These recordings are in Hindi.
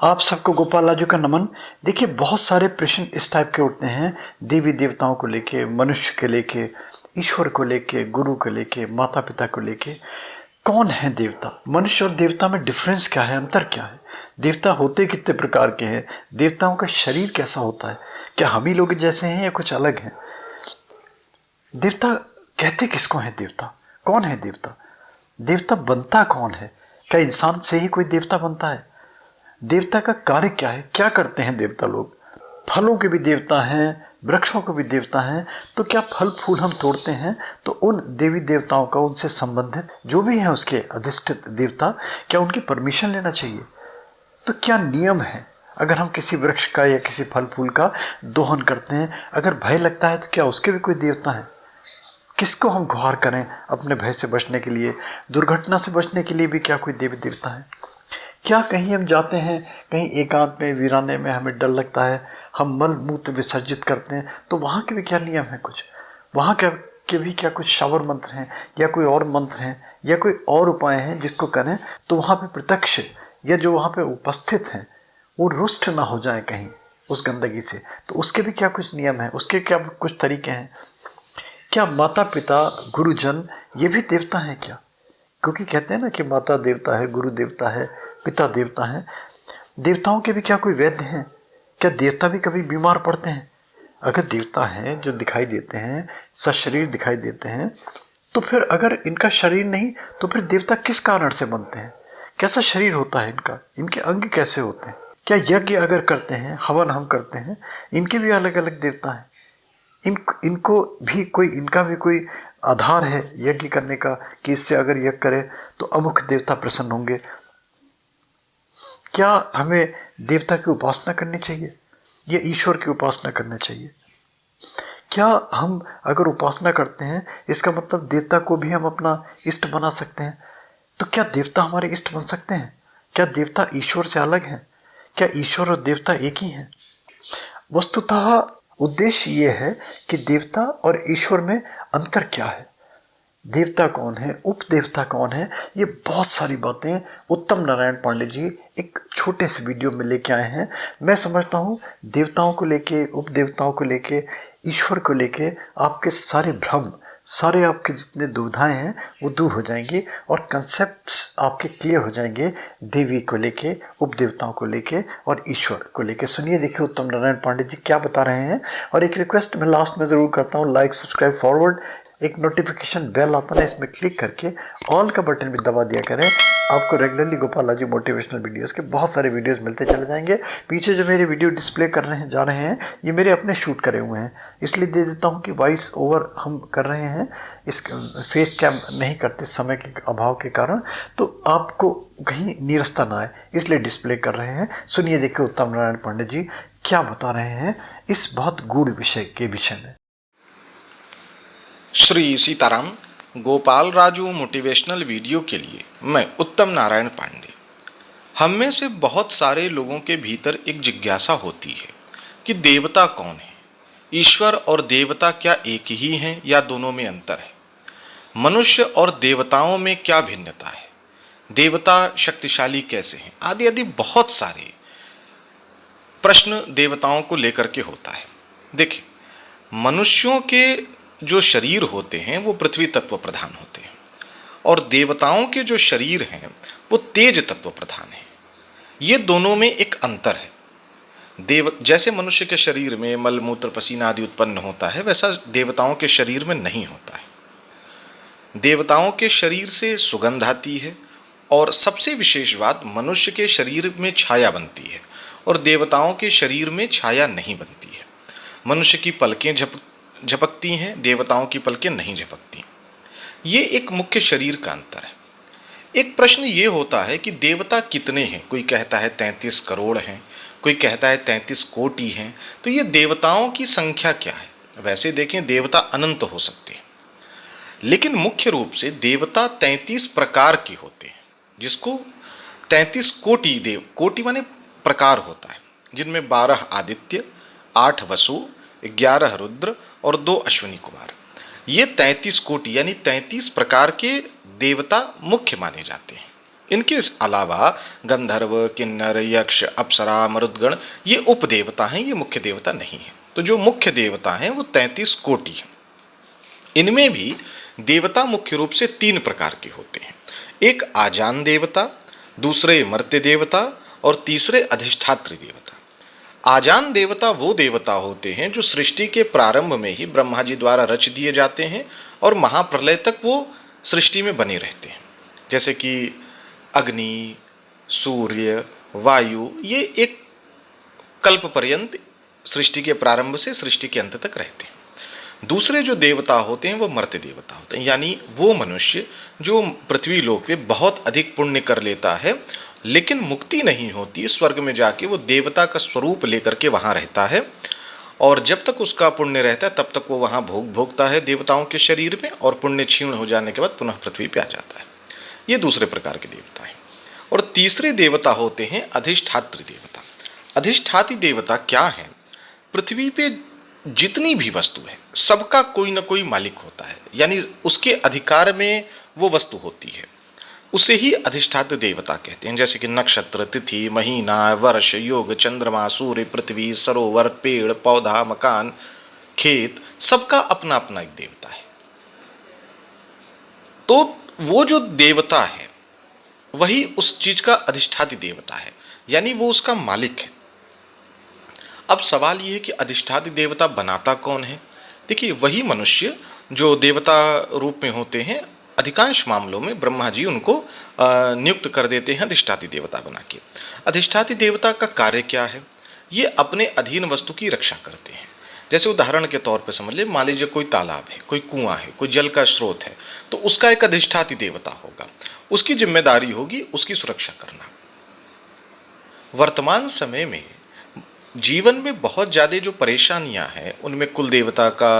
आप सबको गोपाल लाजू का नमन। देखिए, बहुत सारे प्रश्न इस टाइप के उठते हैं देवी देवताओं को लेके, मनुष्य के लेके, ईश्वर को लेके, गुरु को लेके, माता पिता को लेके। कौन है देवता? मनुष्य और देवता में डिफरेंस क्या है, अंतर क्या है? देवता होते कितने प्रकार के हैं? देवताओं का शरीर कैसा होता है? क्या हम ही लोग जैसे हैं या कुछ अलग हैं? देवता कहते किसको है? देवता कौन है? देवता देवता बनता कौन है? क्या इंसान से ही कोई देवता बनता है? देवता का कार्य क्या है? क्या करते हैं देवता लोग? फलों के भी देवता हैं, वृक्षों को भी देवता हैं। तो क्या फल फूल हम तोड़ते हैं तो उन देवी देवताओं का, उनसे संबंधित जो भी हैं उसके अधिष्ठित देवता, क्या उनकी परमिशन लेना चाहिए? तो क्या नियम है? अगर हम किसी वृक्ष का या किसी फल फूल का दोहन करते हैं, अगर भय लगता है तो क्या उसके भी कोई देवता है? किसको हम गुहार करें अपने भय से बचने के लिए? दुर्घटना से बचने के लिए भी क्या कोई देवी देवता है? क्या कहीं हम जाते हैं, कहीं एकांत में, वीराने में, हमें डर लगता है, हम मल मूत्र विसर्जित करते हैं, तो वहाँ के भी क्या नियम है? कुछ वहाँ के भी क्या कुछ शावर मंत्र हैं, या कोई और मंत्र हैं, या कोई और उपाय हैं जिसको करें तो वहाँ पे प्रत्यक्ष या जो वहाँ पे उपस्थित हैं वो रुष्ट ना हो जाए कहीं उस गंदगी से? तो उसके भी क्या कुछ नियम हैं? उसके क्या कुछ तरीके हैं? क्या माता पिता, गुरुजन ये भी देवता हैं क्या? क्योंकि कहते हैं ना कि माता देवता है, गुरु देवता है, पिता देवता है। देवताओं के भी क्या कोई वैद्य हैं? क्या देवता भी कभी बीमार पड़ते हैं? अगर देवता हैं जो दिखाई देते हैं, सशरीर दिखाई देते हैं, तो फिर अगर इनका शरीर नहीं तो फिर देवता किस कारण से बनते हैं? कैसा शरीर होता है इनका? इनके अंग कैसे होते हैं? क्या यज्ञ अगर करते हैं, हवन हम करते हैं, इनके भी अलग अलग देवता हैं? इनको भी कोई, इनका भी कोई आधार है यज्ञ करने का कि इससे अगर यज्ञ करें तो अमुक देवता प्रसन्न होंगे? क्या हमें देवता की उपासना करनी चाहिए या ईश्वर की उपासना करना चाहिए? क्या हम अगर उपासना करते हैं इसका मतलब देवता को भी हम अपना इष्ट बना सकते हैं? तो क्या देवता हमारे इष्ट बन सकते हैं? क्या देवता ईश्वर से अलग हैं? क्या ईश्वर और देवता एक ही हैं? वस्तुतः उद्देश्य ये है कि देवता और ईश्वर में अंतर क्या है, देवता कौन है, उपदेवता कौन है, ये बहुत सारी बातें उत्तम नारायण पांडे जी एक छोटे से वीडियो में लेके आए हैं। मैं समझता हूँ देवताओं को लेके, उपदेवताओं को लेके, ईश्वर को लेके आपके सारे भ्रम, सारे आपके जितने दुविधाएं हैं वो दूर हो जाएंगी और कंसेप्ट्स आपके क्लियर हो जाएंगे देवी को लेके, उपदेवताओं को लेके और ईश्वर को लेके। सुनिए, देखिए उत्तम नारायण पांडे जी क्या बता रहे हैं। और एक रिक्वेस्ट मैं लास्ट में ज़रूर करता हूँ, लाइक, सब्सक्राइब, फॉरवर्ड, एक नोटिफिकेशन बेल आता है, इसमें क्लिक करके ऑल का बटन भी दबा दिया करें। आपको रेगुलरली गोपाल लाजू मोटिवेशनल वीडियोस के बहुत सारे वीडियोस मिलते चले जाएंगे। पीछे जो मेरे वीडियो डिस्प्ले कर रहे हैं, जा रहे हैं, ये मेरे अपने शूट करे हुए हैं, इसलिए दे देता हूँ कि वॉइस ओवर हम कर रहे हैं, इस फेस कैम नहीं करते समय के अभाव के कारण, तो आपको कहीं नीरसता ना आए इसलिए डिस्प्ले कर रहे हैं। सुनिए, देखिए उत्तम नारायण पांडे जी क्या बता रहे हैं इस बहुत गूढ़ विषय के विषय में। श्री सीताराम। गोपाल राजू मोटिवेशनल वीडियो के लिए मैं उत्तम नारायण पांडे। हम में से बहुत सारे लोगों के भीतर एक जिज्ञासा होती है कि देवता कौन है, ईश्वर और देवता क्या एक ही हैं या दोनों में अंतर है, मनुष्य और देवताओं में क्या भिन्नता है, देवता शक्तिशाली कैसे हैं, आदि आदि बहुत सारे प्रश्न देवताओं को लेकर के होता है। देखिए, मनुष्यों के जो शरीर होते हैं वो पृथ्वी तत्व प्रधान होते हैं और देवताओं के जो शरीर हैं वो तेज तत्व प्रधान है। ये दोनों में एक अंतर है। जैसे मनुष्य के शरीर में मल मूत्र पसीना आदि उत्पन्न होता है, वैसा देवताओं के शरीर में नहीं होता है। देवताओं के शरीर से सुगंध आती है और सबसे विशेष बात, मनुष्य के शरीर में छाया बनती है और देवताओं के शरीर में छाया नहीं बनती है। मनुष्य की पलकें झपकती हैं, देवताओं की पलकें नहीं झपकती। ये एक मुख्य शरीर का अंतर है। एक प्रश्न ये होता है कि देवता कितने हैं? कोई कहता है 33 करोड़ हैं, कोई कहता है 33 कोटि हैं। तो ये देवताओं की संख्या क्या है? वैसे देखें, देवता अनंत हो सकते हैं, लेकिन मुख्य रूप से देवता 33 प्रकार के होते हैं, जिसको 33 कोटि, देव कोटि माने प्रकार होता है, जिनमें 12 आदित्य, 8 वसु, 11 रुद्र और 2 अश्विनी कुमार। ये 33 कोटि यानी 33 प्रकार के देवता मुख्य माने जाते हैं। इनके अलावा गंधर्व, किन्नर, यक्ष, अप्सरा, मरुदगण ये उपदेवता हैं, ये मुख्य देवता नहीं है। तो जो मुख्य देवता हैं वो 33 कोटि हैं। इनमें भी देवता मुख्य रूप से 3 प्रकार के होते हैं। एक आजान देवता, दूसरे मर्त्य देवता और तीसरे अधिष्ठात्री देवता। आजान देवता वो देवता होते हैं जो सृष्टि के प्रारंभ में ही ब्रह्मा जी द्वारा रच दिए जाते हैं और महाप्रलय तक वो सृष्टि में बने रहते हैं। जैसे कि अग्नि, सूर्य, वायु, ये एक कल्प पर्यंत सृष्टि के प्रारंभ से सृष्टि के अंत तक रहते हैं। दूसरे जो देवता होते हैं वो मर्त्य देवता होते हैं, यानी वो मनुष्य जो पृथ्वी लोक पे बहुत अधिक पुण्य कर लेता है लेकिन मुक्ति नहीं होती, स्वर्ग में जाके वो देवता का स्वरूप लेकर के वहाँ रहता है और जब तक उसका पुण्य रहता है तब तक वो वहाँ भोगता है देवताओं के शरीर में, और पुण्य क्षीण हो जाने के बाद पुनः पृथ्वी पे आ जाता है। ये दूसरे प्रकार के देवता हैं। और तीसरे देवता होते हैं अधिष्ठात्री देवता। अधिष्ठाती देवता क्या है? पृथ्वी पे जितनी भी वस्तु है सबका कोई ना कोई मालिक होता है, यानी उसके अधिकार में वो वस्तु होती है, उसे ही अधिष्ठात्र देवता कहते हैं। जैसे कि नक्षत्र, तिथि, महीना, वर्ष, योग, चंद्रमा, सूर्य, पृथ्वी, सरोवर, पेड़ पौधा, मकान, खेत, सबका अपना अपना एक देवता है। तो वो जो देवता है वही उस चीज का अधिष्ठाती देवता है, यानी वो उसका मालिक है। अब सवाल ये है कि अधिष्ठाती देवता बनाता कौन है? देखिए, वही मनुष्य जो देवता रूप में होते हैं, अधिकांश मामलों में ब्रह्मा जी उनको नियुक्त कर देते हैं अधिष्ठाती देवता बना के। अधिष्ठाती देवता का कार्य क्या है? ये अपने अधीन वस्तु की रक्षा करते हैं। जैसे उदाहरण के तौर पर समझ ले, मान लीजिए कोई तालाब है, कोई कुआं है, कोई जल का स्रोत है, तो उसका एक अधिष्ठाती देवता होगा, उसकी जिम्मेदारी होगी उसकी सुरक्षा करना। वर्तमान समय में जीवन में बहुत ज़्यादा जो परेशानियां हैं उनमें कुल देवता का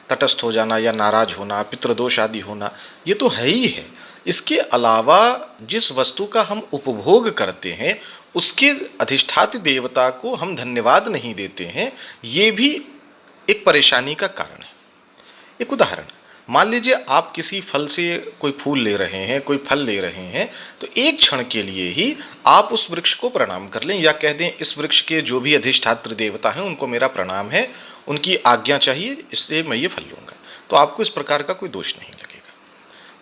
तटस्थ हो जाना या नाराज होना, पितृदोष आदि होना, ये तो है ही है। इसके अलावा जिस वस्तु का हम उपभोग करते हैं उसके अधिष्ठाती देवता को हम धन्यवाद नहीं देते हैं, ये भी एक परेशानी का कारण है। एक उदाहरण, मान लीजिए आप किसी फल से कोई फूल ले रहे हैं, कोई फल ले रहे हैं, तो एक क्षण के लिए ही आप उस वृक्ष को प्रणाम कर लें या कह दें इस वृक्ष के जो भी अधिष्ठात्र देवता हैं उनको मेरा प्रणाम है, उनकी आज्ञा चाहिए, इससे मैं ये फल लूँगा, तो आपको इस प्रकार का कोई दोष नहीं लगेगा।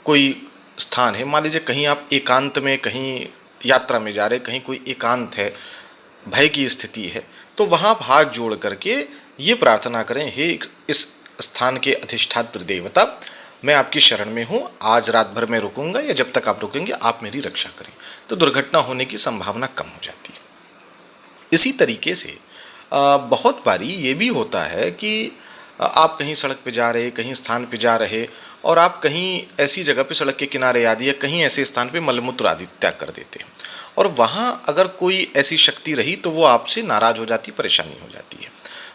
कोई स्थान है, मान लीजिए कहीं आप एकांत में कहीं यात्रा में जा रहे, कहीं कोई एकांत है, भय की स्थिति है, तो वहाँ हाथ जोड़ करके ये प्रार्थना करें, हे इस स्थान के अधिष्ठात्र देवता, मैं आपकी शरण में हूँ, आज रात भर मैं रुकूंगा या जब तक आप रुकेंगे आप मेरी रक्षा करें, तो दुर्घटना होने की संभावना कम हो जाती है। इसी तरीके से बहुत बारी ये भी होता है कि आप कहीं सड़क पे जा रहे, कहीं स्थान पे जा रहे, और आप कहीं ऐसी जगह पे सड़क के किनारे आदि या कहीं ऐसे स्थान पे मलमूत्र आदि त्याग कर देते हैं, और वहाँ अगर कोई ऐसी शक्ति रही तो वो आपसे नाराज हो जाती, परेशानी हो जाती है।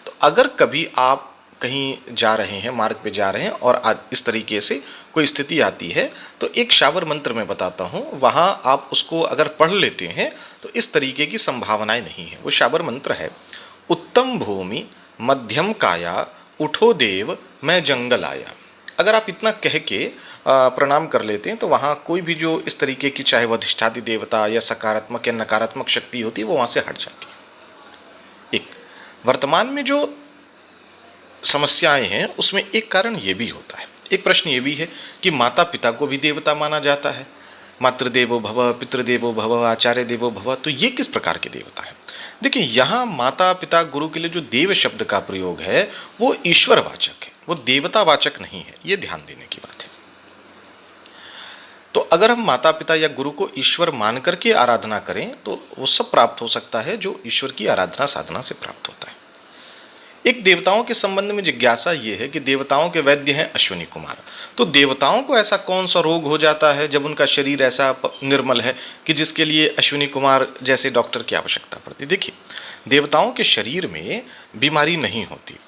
तो अगर कभी आप कहीं जा रहे हैं, मार्ग पे जा रहे हैं और इस तरीके से कोई स्थिति आती है, तो एक शावर मंत्र मैं बताता हूँ, वहाँ आप उसको अगर पढ़ लेते हैं तो इस तरीके की संभावनाएं नहीं है। वो शावर मंत्र है, उत्तम भूमि मध्यम काया उठो देव मैं जंगल आया। अगर आप इतना कह के प्रणाम कर लेते हैं तो वहाँ कोई भी जो इस तरीके की, चाहे वह अधिष्ठाती देवता या सकारात्मक या नकारात्मक शक्ति होती है, वो वहाँ से हट जाती है। एक वर्तमान में जो समस्याएं हैं उसमें एक कारण ये भी होता है, एक प्रश्न ये भी है कि माता पिता को भी देवता माना जाता है। मातृदेवो भव, पितृदेवो भव, आचार्य देवो भव, तो ये किस प्रकार के देवता हैं? देखिए, यहाँ माता पिता गुरु के लिए जो देव शब्द का प्रयोग है वो ईश्वरवाचक है, वो देवतावाचक नहीं है, ये ध्यान देने की बात है। तो अगर हम माता पिता या गुरु को ईश्वर मान करके आराधना करें तो वो सब प्राप्त हो सकता है जो ईश्वर की आराधना साधना से प्राप्त होता है। एक देवताओं के संबंध में जिज्ञासा ये है कि देवताओं के वैद्य हैं अश्विनी कुमार, तो देवताओं को ऐसा कौन सा रोग हो जाता है जब उनका शरीर ऐसा निर्मल है कि जिसके लिए अश्विनी कुमार जैसे डॉक्टर की आवश्यकता पड़ती? देखिए, देवताओं के शरीर में बीमारी नहीं होती,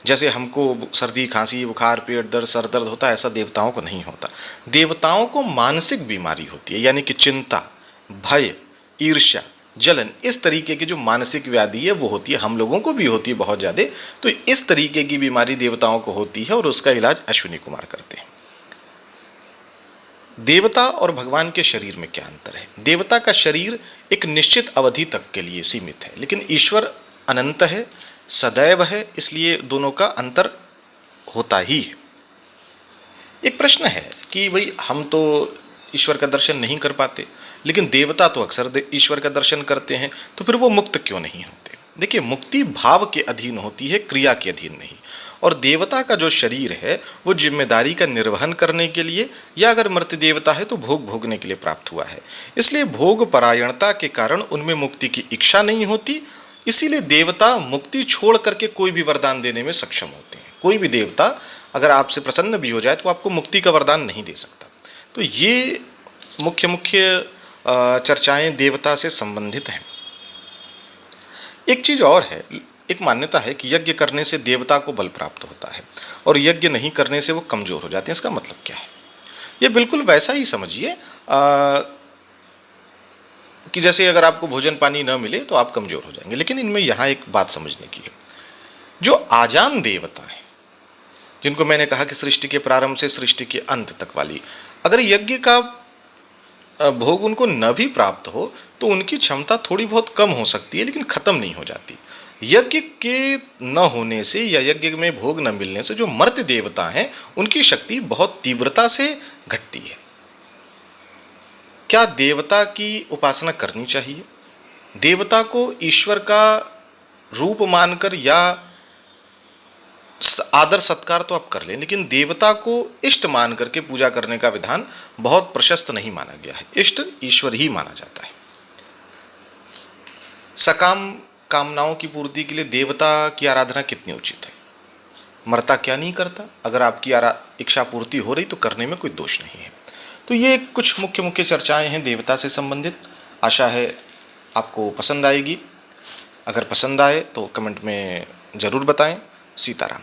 जैसे हमको सर्दी खांसी बुखार पेट दर्द सर दर्द होता है, ऐसा देवताओं को नहीं होता। देवताओं को मानसिक बीमारी होती है, यानी कि चिंता, भय, ईर्ष्या, जलन, इस तरीके की जो मानसिक व्याधि है वो होती है। हम लोगों को भी होती है बहुत ज़्यादा, तो इस तरीके की बीमारी देवताओं को होती है और उसका इलाज अश्विनी कुमार करते हैं। देवता और भगवान के शरीर में क्या अंतर है? देवता का शरीर एक निश्चित अवधि तक के लिए सीमित है, लेकिन ईश्वर अनंत है, सदैव है, इसलिए दोनों का अंतर होता ही है। एक प्रश्न है कि भाई हम तो ईश्वर का दर्शन नहीं कर पाते, लेकिन देवता तो अक्सर ईश्वर का दर्शन करते हैं, तो फिर वो मुक्त क्यों नहीं होते? देखिए, मुक्ति भाव के अधीन होती है, क्रिया के अधीन नहीं। और देवता का जो शरीर है वो जिम्मेदारी का निर्वहन करने के लिए, या अगर मर्त्य देवता है तो भोग भोगने के लिए प्राप्त हुआ है। इसलिए भोग परायणता के कारण उनमें मुक्ति की इच्छा नहीं होती, इसीलिए देवता मुक्ति छोड़ करके कोई भी वरदान देने में सक्षम होते हैं। कोई भी देवता अगर आपसे प्रसन्न भी हो जाए तो आपको मुक्ति का वरदान नहीं दे सकता। तो ये मुख्य मुख्य चर्चाएं देवता से संबंधित हैं। एक चीज और है, एक मान्यता है कि यज्ञ करने से देवता को बल प्राप्त होता है और यज्ञ नहीं करने से वो कमजोर हो जाते हैं। इसका मतलब क्या है? ये बिल्कुल वैसा ही समझिए कि जैसे अगर आपको भोजन पानी न मिले तो आप कमजोर हो जाएंगे। लेकिन इनमें यहाँ एक बात समझने की है, जो आजान देवता है, जिनको मैंने कहा कि सृष्टि के प्रारंभ से सृष्टि के अंत तक वाली, अगर यज्ञ का भोग उनको न भी प्राप्त हो तो उनकी क्षमता थोड़ी बहुत कम हो सकती है, लेकिन खत्म नहीं हो जाती। यज्ञ के न होने से या यज्ञ में भोग न मिलने से जो मर्त्य देवता हैं उनकी शक्ति बहुत तीव्रता से घटती है। क्या देवता की उपासना करनी चाहिए? देवता को ईश्वर का रूप मानकर या आदर सत्कार तो आप कर लें, लेकिन देवता को इष्ट मान करके पूजा करने का विधान बहुत प्रशस्त नहीं माना गया है। इष्ट ईश्वर ही माना जाता है। सकाम कामनाओं की पूर्ति के लिए देवता की आराधना कितनी उचित है? मरता क्या नहीं करता? अगर आपकी इच्छा पूर्ति हो रही तो करने में कोई दोष नहीं है। तो ये कुछ मुख्य मुख्य चर्चाएं हैं देवता से संबंधित। आशा है आपको पसंद आएगी। अगर पसंद आए तो कमेंट में ज़रूर बताएं। सीताराम।